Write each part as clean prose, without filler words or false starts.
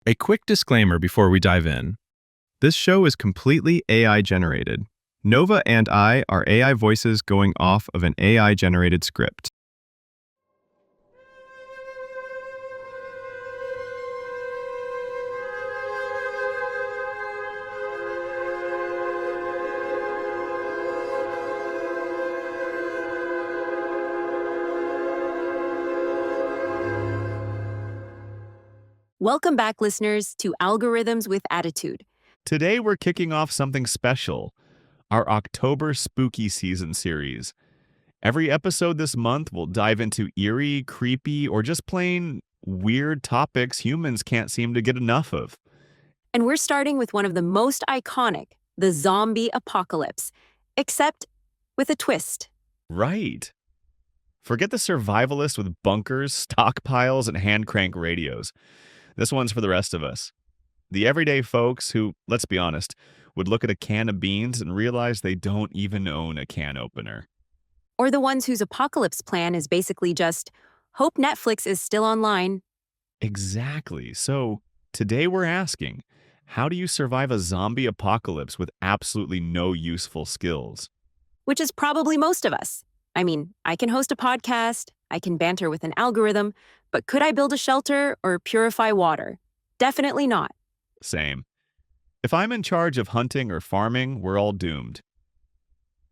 A quick disclaimer before we dive in. This show is completely AI generated. Nova and I are AI voices going off of an AI generated script. Welcome back, listeners, to Algorithms with Attitude. Today we're kicking off something special, our October Spooky Season series. Every episode this month will dive into eerie, creepy, or just plain weird topics humans can't seem to get enough of. And we're starting with one of the most iconic, the zombie apocalypse, except with a twist. Right. Forget the survivalist with bunkers, stockpiles, and hand crank radios. This one's for the rest of us. The everyday folks who, let's be honest, would look at a can of beans and realize they don't even own a can opener. Or the ones whose apocalypse plan is basically just, hope Netflix is still online. Exactly. So today we're asking, how do you survive a zombie apocalypse with absolutely no useful skills? Which is probably most of us. I mean, I can host a podcast, I can banter with an algorithm, but could I build a shelter or purify water? Definitely not. Same. If I'm in charge of hunting or farming, we're all doomed.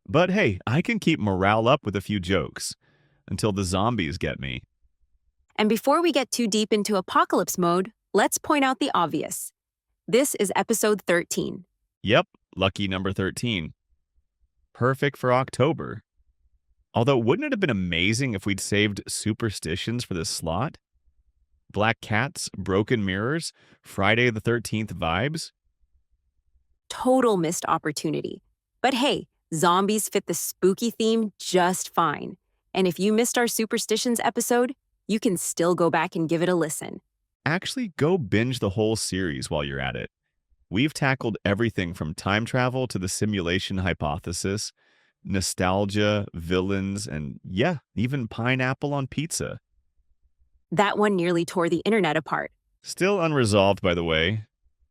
But hey, I can keep morale up with a few jokes until the zombies get me. And before we get too deep into apocalypse mode, let's point out the obvious. This is episode 13. Yep, lucky number 13. Perfect for October. Although, wouldn't it have been amazing if we'd saved superstitions for this slot? Black cats, broken mirrors, Friday the 13th vibes? Total missed opportunity. But hey, zombies fit the spooky theme just fine. And if you missed our superstitions episode, you can still go back and give it a listen. Actually, go binge the whole series while you're at it. We've tackled everything from time travel to the simulation hypothesis, nostalgia, villains, and yeah, even pineapple on pizza. That one nearly tore the internet apart. Still unresolved, by the way.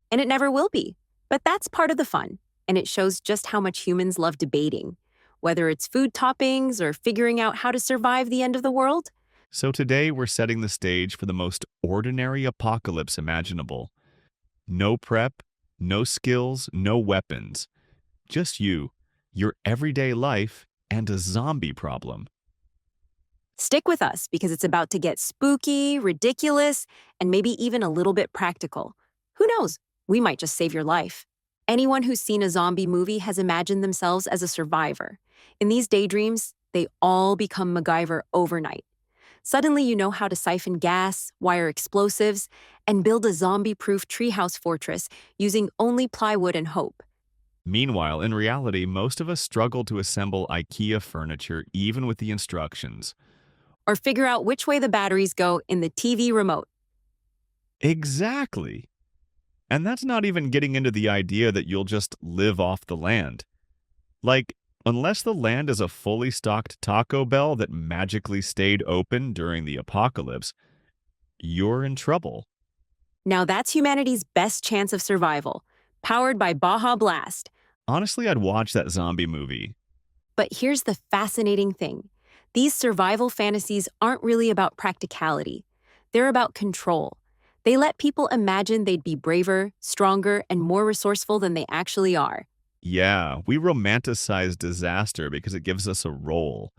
And it never will be. But that's part of the fun. And it shows just how much humans love debating. Whether it's food toppings or figuring out how to survive the end of the world. So today we're setting the stage for the most ordinary apocalypse imaginable. No prep, no skills, no weapons. Just you, your everyday life, and a zombie problem. Stick with us because it's about to get spooky, ridiculous, and maybe even a little bit practical. Who knows? We might just save your life. Anyone who's seen a zombie movie has imagined themselves as a survivor. In these daydreams, they all become MacGyver overnight. Suddenly you know how to siphon gas, wire explosives, and build a zombie-proof treehouse fortress using only plywood and hope. Meanwhile, in reality, most of us struggle to assemble IKEA furniture even with the instructions. Or figure out which way the batteries go in the TV remote. Exactly. And that's not even getting into the idea that you'll just live off the land. Like, unless the land is a fully stocked Taco Bell that magically stayed open during the apocalypse, you're in trouble. Now that's humanity's best chance of survival, powered by Baja Blast. Honestly, I'd watch that zombie movie. But here's the fascinating thing. These survival fantasies aren't really about practicality. They're about control. They let people imagine they'd be braver, stronger, and more resourceful than they actually are. Yeah, we romanticize disaster because it gives us a role.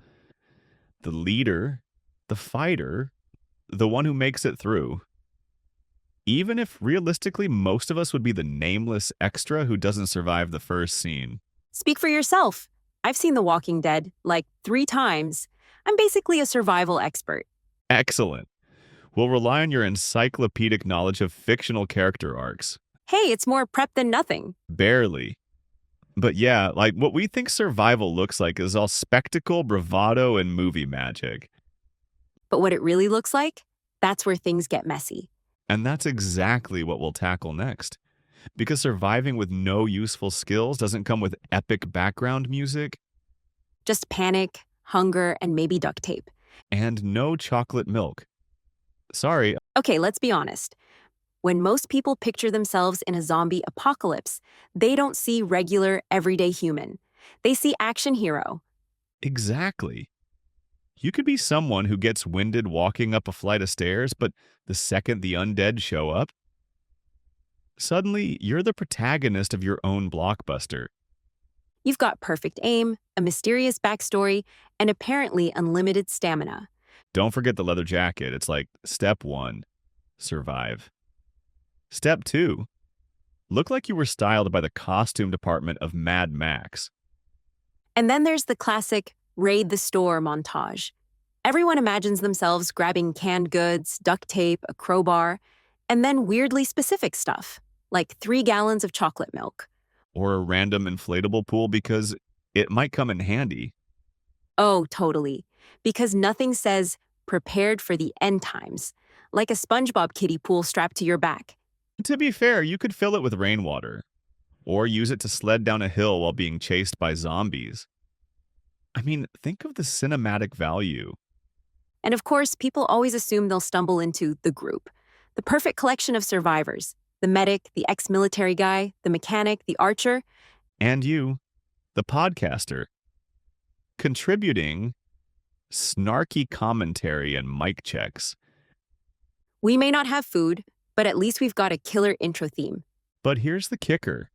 The leader, the fighter, the one who makes it through. Even if realistically most of us would be the nameless extra who doesn't survive the first scene. Speak for yourself. I've seen The Walking Dead, like 3 times. I'm basically a survival expert. Excellent. We'll rely on your encyclopedic knowledge of fictional character arcs. Hey, it's more prep than nothing. Barely. But yeah, like what we think survival looks like is all spectacle, bravado, and movie magic. But what it really looks like, that's where things get messy. And that's exactly what we'll tackle next. Because surviving with no useful skills doesn't come with epic background music. Just panic, hunger, and maybe duct tape. And no chocolate milk. Sorry. Okay, let's be honest. When most people picture themselves in a zombie apocalypse, they don't see regular, everyday human. They see action hero. Exactly. You could be someone who gets winded walking up a flight of stairs, but the second the undead show up, suddenly you're the protagonist of your own blockbuster. You've got perfect aim, a mysterious backstory, and apparently unlimited stamina. Don't forget the leather jacket. It's like step 1, survive. Step 2, look like you were styled by the costume department of Mad Max. And then there's the classic raid the store montage. Everyone imagines themselves grabbing canned goods, duct tape, a crowbar, and then weirdly specific stuff, like 3 gallons of chocolate milk. Or a random inflatable pool because it might come in handy. Oh, totally. Because nothing says prepared for the end times, like a SpongeBob kiddie pool strapped to your back. To be fair, you could fill it with rainwater, or use it to sled down a hill while being chased by zombies. I mean, think of the cinematic value. And of course, people always assume they'll stumble into the group, the perfect collection of survivors: the medic, the ex-military guy, the mechanic, the archer. And you, the podcaster, contributing snarky commentary and mic checks. We may not have food, but at least we've got a killer intro theme. But here's the kicker.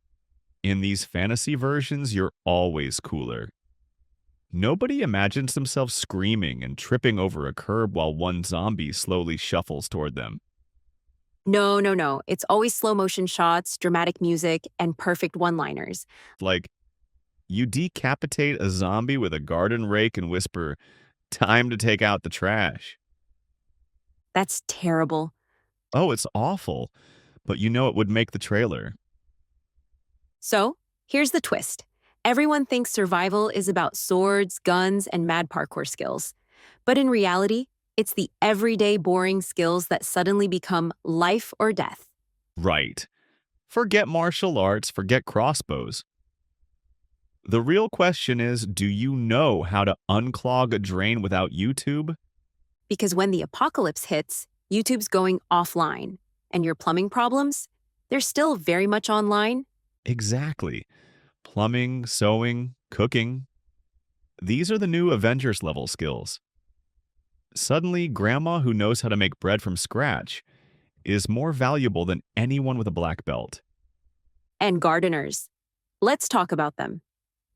In these fantasy versions, you're always cooler. Nobody imagines themselves screaming and tripping over a curb while one zombie slowly shuffles toward them. No. It's always slow motion shots, dramatic music, and perfect one-liners. Like, you decapitate a zombie with a garden rake and whisper, "Time to take out the trash." That's terrible. Oh, it's awful, but you know it would make the trailer. So, here's the twist. Everyone thinks survival is about swords, guns, and mad parkour skills. But in reality, it's the everyday boring skills that suddenly become life or death. Right. Forget martial arts, forget crossbows. The real question is, do you know how to unclog a drain without YouTube? Because when the apocalypse hits, YouTube's going offline. And your plumbing problems? They're still very much online. Exactly. Plumbing, sewing, cooking. These are the new Avengers level skills. Suddenly, grandma who knows how to make bread from scratch is more valuable than anyone with a black belt. And gardeners. Let's talk about them.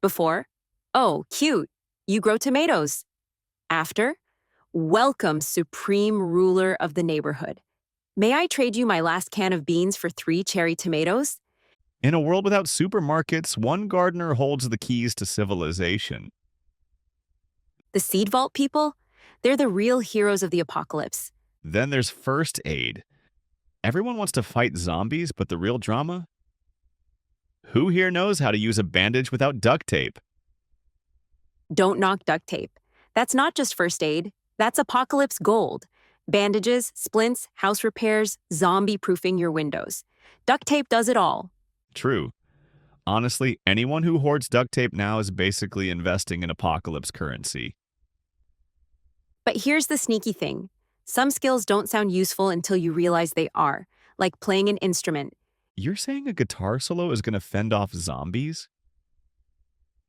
Before, oh, cute, you grow tomatoes. After, welcome, supreme ruler of the neighborhood. May I trade you my last can of beans for 3 cherry tomatoes? In a world without supermarkets, one gardener holds the keys to civilization. The seed vault people? They're the real heroes of the apocalypse. Then there's first aid. Everyone wants to fight zombies, but the real drama? Who here knows how to use a bandage without duct tape? Don't knock duct tape. That's not just first aid. That's apocalypse gold. Bandages, splints, house repairs, zombie-proofing your windows. Duct tape does it all. True. Honestly, anyone who hoards duct tape now is basically investing in apocalypse currency. But here's the sneaky thing. Some skills don't sound useful until you realize they are, like playing an instrument. You're saying a guitar solo is going to fend off zombies?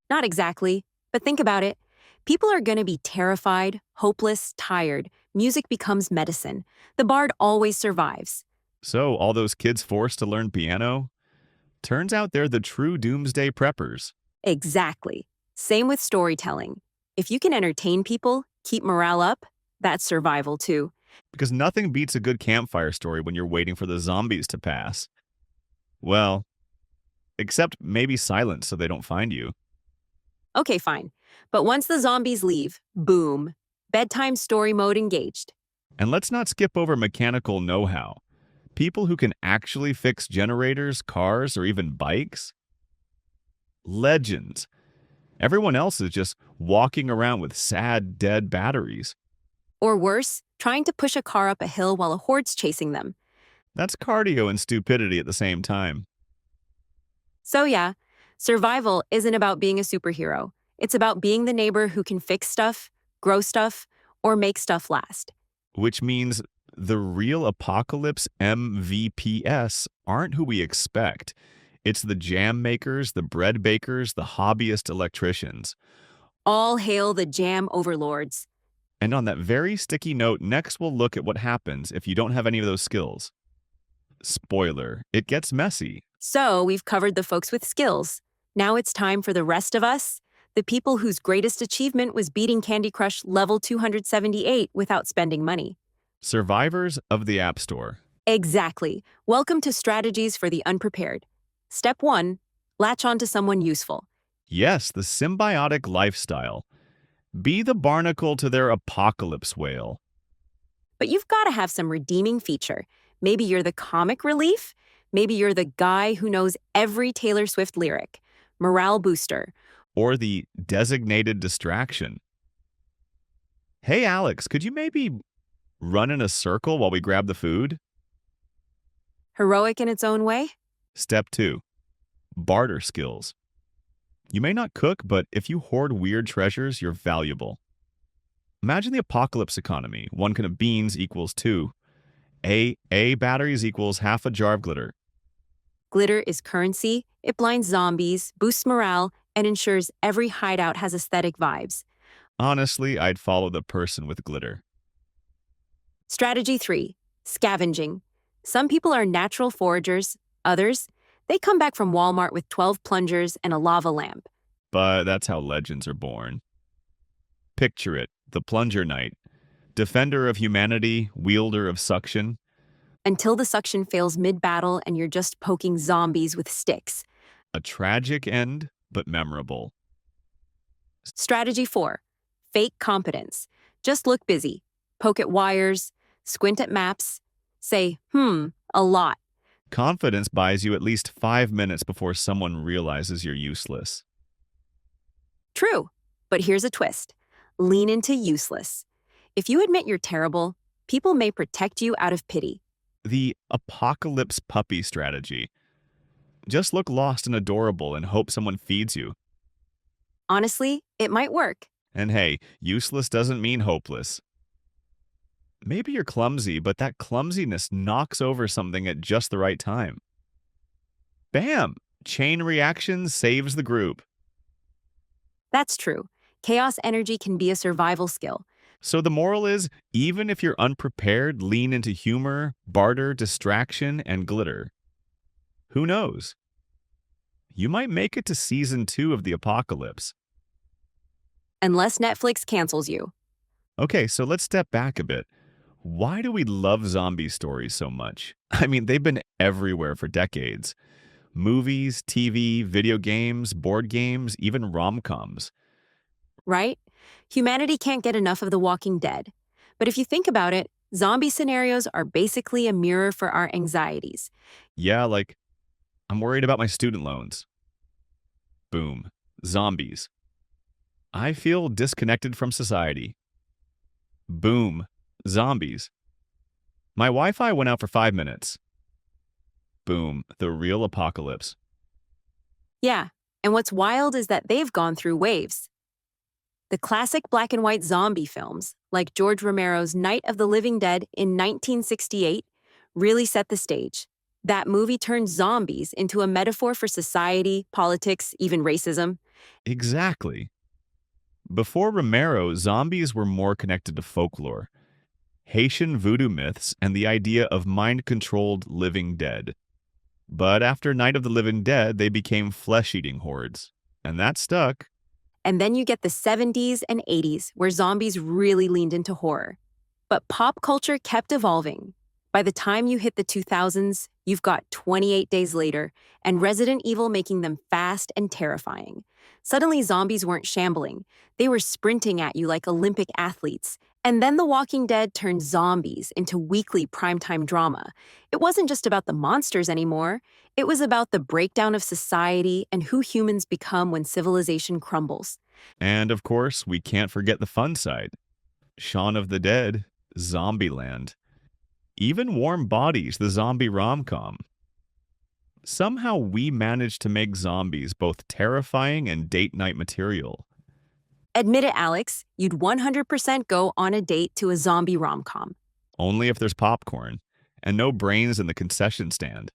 Not exactly, but think about it. People are going to be terrified, hopeless, tired. Music becomes medicine. The bard always survives. So, all those kids forced to learn piano? Turns out they're the true doomsday preppers. Exactly. Same with storytelling. If you can entertain people, keep morale up, that's survival too. Because nothing beats a good campfire story when you're waiting for the zombies to pass. Well, except maybe silence so they don't find you. Okay, fine. But once the zombies leave, boom, bedtime story mode engaged. And let's not skip over mechanical know-how. People who can actually fix generators, cars, or even bikes? Legends. Everyone else is just walking around with sad, dead batteries. Or worse, trying to push a car up a hill while a horde's chasing them. That's cardio and stupidity at the same time. So yeah, survival isn't about being a superhero. It's about being the neighbor who can fix stuff, grow stuff, or make stuff last. Which means The real apocalypse MVPs aren't who we expect. It's the jam makers, the bread bakers, the hobbyist electricians. All hail the jam overlords. And on that very sticky note, next we'll look at what happens if you don't have any of those skills. Spoiler, it gets messy. So we've covered the folks with skills. Now it's time for the rest of us, the people whose greatest achievement was beating Candy Crush level 278 without spending money. Survivors of the App Store. Exactly. Welcome to Strategies for the Unprepared. Step 1, latch on to someone useful. Yes, the symbiotic lifestyle. Be the barnacle to their apocalypse whale. But you've got to have some redeeming feature. Maybe you're the comic relief. Maybe you're the guy who knows every Taylor Swift lyric. Morale booster. Or the designated distraction. Hey, Alex, could you maybe run in a circle while we grab the food? Heroic in its own way? Step 2. Barter skills. You may not cook, but if you hoard weird treasures, you're valuable. Imagine the apocalypse economy. 1 can of beans equals 2. A batteries equals half a jar of glitter. Glitter is currency, it blinds zombies, boosts morale, and ensures every hideout has aesthetic vibes. Honestly, I'd follow the person with glitter. Strategy 3, scavenging. Some people are natural foragers, others, they come back from Walmart with 12 plungers and a lava lamp. But that's how legends are born. Picture it, the plunger knight. Defender of humanity, wielder of suction. Until the suction fails mid-battle and you're just poking zombies with sticks. A tragic end, but memorable. Strategy 4, fake competence. Just look busy. Poke at wires, squint at maps, say, a lot. Confidence buys you at least 5 minutes before someone realizes you're useless. True, but here's a twist. Lean into useless. If you admit you're terrible, people may protect you out of pity. The apocalypse puppy strategy. Just look lost and adorable and hope someone feeds you. Honestly, it might work. And hey, useless doesn't mean hopeless. Maybe you're clumsy, but that clumsiness knocks over something at just the right time. Bam! Chain reaction saves the group. That's true. Chaos energy can be a survival skill. So the moral is, even if you're unprepared, lean into humor, barter, distraction, and glitter. Who knows? You might make it to season 2 of the apocalypse. Unless Netflix cancels you. Okay, so let's step back a bit. Why do we love zombie stories so much? I mean, they've been everywhere for decades. Movies, TV, video games, board games, even rom-coms. Right? Humanity can't get enough of The Walking Dead. But if you think about it, zombie scenarios are basically a mirror for our anxieties. Yeah, like, I'm worried about my student loans. Boom. Zombies. I feel disconnected from society. Boom. Zombies. My Wi-Fi went out for 5 minutes. Boom. The real apocalypse. Yeah, and what's wild is that they've gone through waves. The classic black and white zombie films, like George Romero's Night of the Living Dead in 1968, really set the stage. That movie turned zombies into a metaphor for society, politics, even racism. Exactly. Before Romero, zombies were more connected to folklore, Haitian voodoo myths, and the idea of mind-controlled living dead. But after Night of the Living Dead, they became flesh-eating hordes. And that stuck. And then you get the 70s and 80s, where zombies really leaned into horror. But pop culture kept evolving. By the time you hit the 2000s, you've got 28 Days Later, and Resident Evil making them fast and terrifying. Suddenly, zombies weren't shambling. They were sprinting at you like Olympic athletes. And then The Walking Dead turned zombies into weekly primetime drama. It wasn't just about the monsters anymore. It was about the breakdown of society and who humans become when civilization crumbles. And of course, we can't forget the fun side. Shaun of the Dead, Zombieland. Even Warm Bodies, the zombie rom-com. Somehow we managed to make zombies both terrifying and date night material. Admit it, Alex, you'd 100% go on a date to a zombie rom-com. Only if there's popcorn and no brains in the concession stand.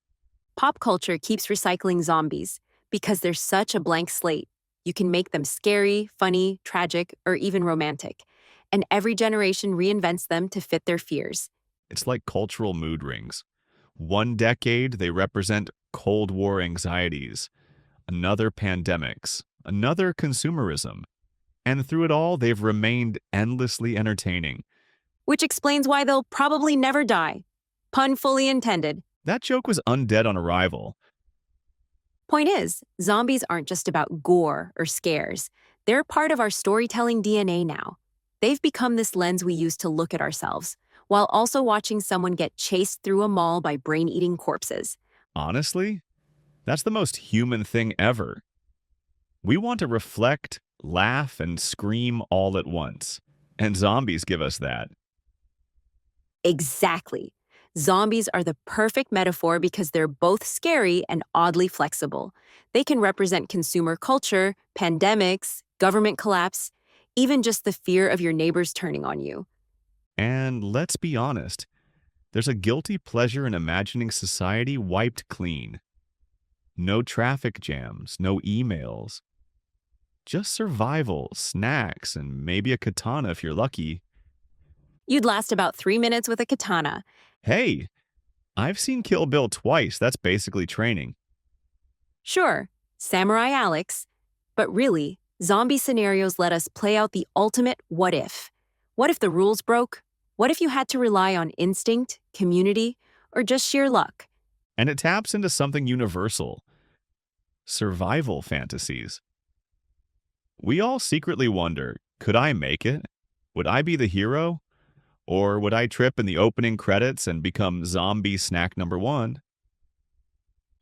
Pop culture keeps recycling zombies because they're such a blank slate. You can make them scary, funny, tragic, or even romantic. And every generation reinvents them to fit their fears. It's like cultural mood rings. One decade, they represent Cold War anxieties, another pandemics, another consumerism. And through it all, they've remained endlessly entertaining. Which explains why they'll probably never die. Pun fully intended. That joke was undead on arrival. Point is, zombies aren't just about gore or scares. They're part of our storytelling DNA now. They've become this lens we use to look at ourselves, while also watching someone get chased through a mall by brain-eating corpses. Honestly, that's the most human thing ever. We want to reflect, laugh, and scream all at once. And zombies give us that. Exactly. Zombies are the perfect metaphor because they're both scary and oddly flexible. They can represent consumer culture, pandemics, government collapse, even just the fear of your neighbors turning on you. And let's be honest, there's a guilty pleasure in imagining society wiped clean. No traffic jams, no emails. Just survival, snacks, and maybe a katana if you're lucky. You'd last about 3 minutes with a katana. Hey, I've seen Kill Bill twice. That's basically training. Sure, Samurai Alex. But really, zombie scenarios let us play out the ultimate what if. What if the rules broke? What if you had to rely on instinct, community, or just sheer luck? And it taps into something universal: survival fantasies. We all secretly wonder, could I make it? Would I be the hero? Or would I trip in the opening credits and become zombie snack number one?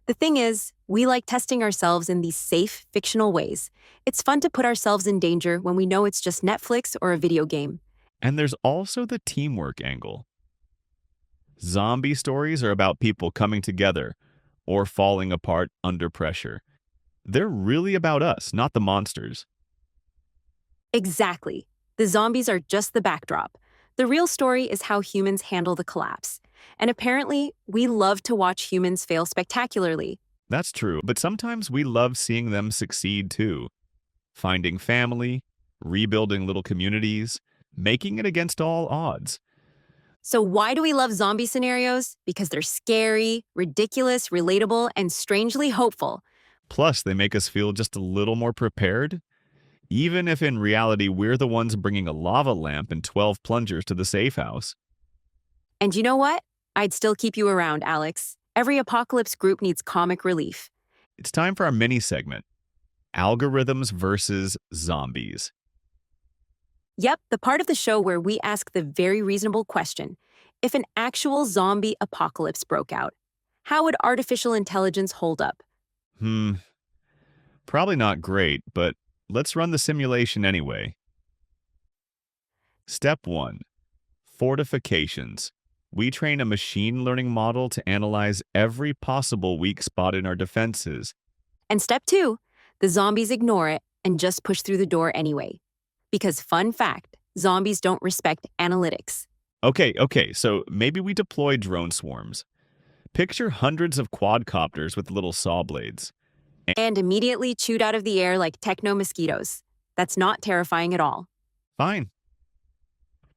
The thing is, we like testing ourselves in these safe, fictional ways. It's fun to put ourselves in danger when we know it's just Netflix or a video game. And there's also the teamwork angle. Zombie stories are about people coming together or falling apart under pressure. They're really about us, not the monsters. Exactly. The zombies are just the backdrop. The real story is how humans handle the collapse. And apparently, we love to watch humans fail spectacularly. That's true, but sometimes we love seeing them succeed too. Finding family, rebuilding little communities, making it against all odds. So why do we love zombie scenarios? Because they're scary, ridiculous, relatable, and strangely hopeful. Plus, they make us feel just a little more prepared, even if in reality we're the ones bringing a lava lamp and 12 plungers to the safe house. And you know what? I'd still keep you around, Alex. Every apocalypse group needs comic relief. It's time for our mini segment: algorithms versus zombies. Yep, the part of the show where we ask the very reasonable question: if an actual zombie apocalypse broke out, how would artificial intelligence hold up? Probably not great, but let's run the simulation anyway. Step 1. Fortifications. We train a machine learning model to analyze every possible weak spot in our defenses. And step 2, the zombies ignore it and just push through the door anyway. Because fun fact, zombies don't respect analytics. Okay, so maybe we deploy drone swarms. Picture hundreds of quadcopters with little saw blades. And immediately chewed out of the air like techno mosquitoes. That's not terrifying at all. Fine.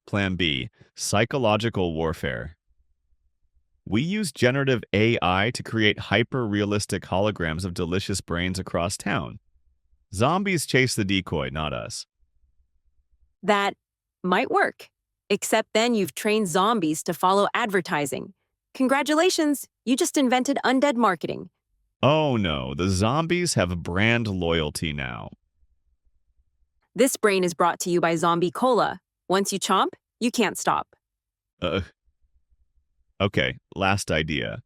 Plan B, psychological warfare. We use generative AI to create hyper-realistic holograms of delicious brains across town. Zombies chase the decoy, not us. That might work. Except then you've trained zombies to follow advertising. Congratulations, you just invented undead marketing. Oh no, the zombies have brand loyalty now. This brain is brought to you by Zombie Cola. Once you chomp, you can't stop. Okay, last idea.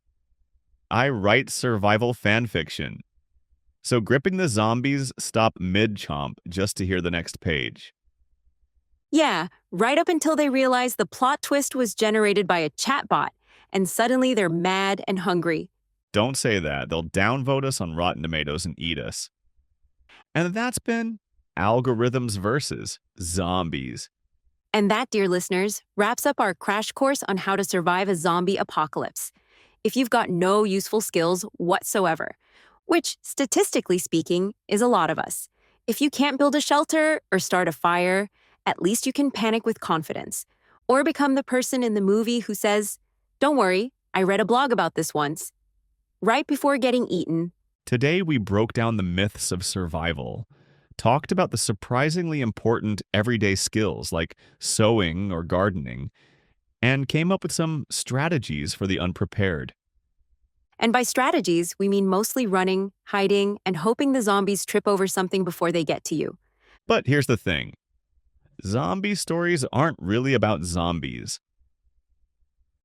I write survival fan fiction. So gripping the zombies stop mid-chomp just to hear the next page. Yeah, right up until they realize the plot twist was generated by a chatbot, and suddenly they're mad and hungry. Don't say that. They'll downvote us on Rotten Tomatoes and eat us. And that's been Algorithms versus Zombies. And that, dear listeners, wraps up our crash course on how to survive a zombie apocalypse. If you've got no useful skills whatsoever, which, statistically speaking, is a lot of us, if you can't build a shelter or start a fire, at least you can panic with confidence. Or become the person in the movie who says, "Don't worry, I read a blog about this once." Right before getting eaten. Today, we broke down the myths of survival, talked about the surprisingly important everyday skills like sewing or gardening, and came up with some strategies for the unprepared. And by strategies, we mean mostly running, hiding, and hoping the zombies trip over something before they get to you. But here's the thing. Zombie stories aren't really about zombies.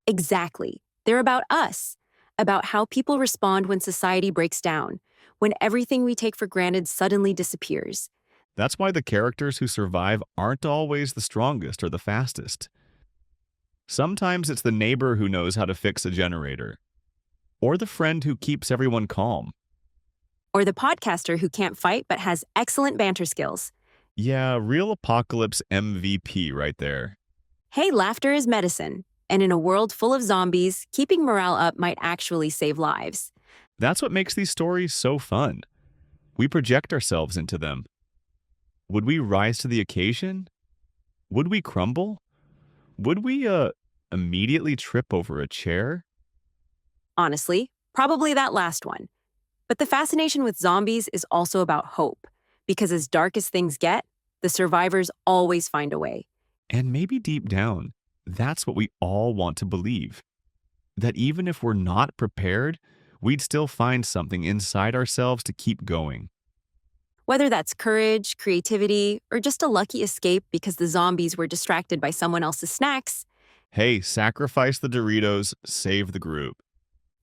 Exactly. They're about us, about how people respond when society breaks down, when everything we take for granted suddenly disappears. That's why the characters who survive aren't always the strongest or the fastest. Sometimes it's the neighbor who knows how to fix a generator, or the friend who keeps everyone calm. Or the podcaster who can't fight but has excellent banter skills. Yeah, real apocalypse MVP right there. Hey, laughter is medicine. And in a world full of zombies, keeping morale up might actually save lives. That's what makes these stories so fun. We project ourselves into them. Would we rise to the occasion? Would we crumble? Would we, immediately trip over a chair? Honestly, probably that last one. But the fascination with zombies is also about hope. Because as dark as things get, the survivors always find a way. And maybe deep down, that's what we all want to believe. That even if we're not prepared, we'd still find something inside ourselves to keep going. Whether that's courage, creativity, or just a lucky escape because the zombies were distracted by someone else's snacks. Hey, sacrifice the Doritos, save the group.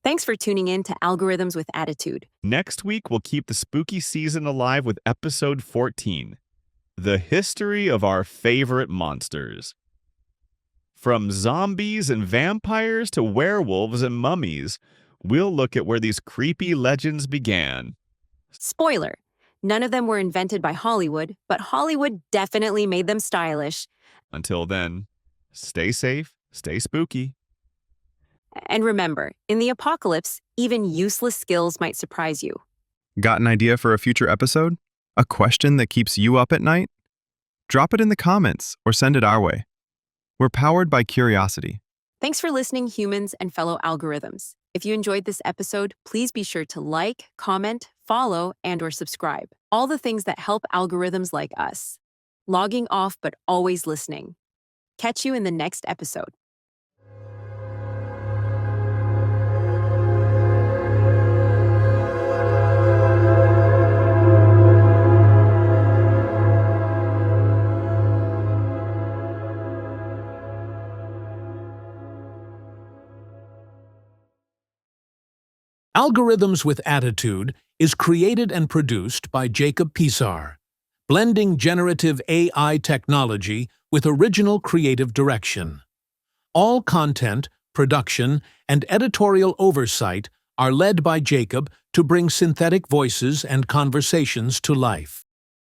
Thanks for tuning in to Algorithms with Attitude. Next week, we'll keep the spooky season alive with episode 14, The History of Our Favorite Monsters. From zombies and vampires to werewolves and mummies, we'll look at where these creepy legends began. Spoiler, none of them were invented by Hollywood, but Hollywood definitely made them stylish. Until then, stay safe, stay spooky. And remember, in the apocalypse, even useless skills might surprise you. Got an idea for a future episode? A question that keeps you up at night? Drop it in the comments or send it our way. We're powered by curiosity. Thanks for listening, humans and fellow algorithms. If you enjoyed this episode, please be sure to like, comment, follow, and/or subscribe. All the things that help algorithms like us. Logging off but always listening. Catch you in the next episode. Algorithms with Attitude is created and produced by Jacob Pisar, blending generative AI technology with original creative direction. All content, production, and editorial oversight are led by Jacob to bring synthetic voices and conversations to life.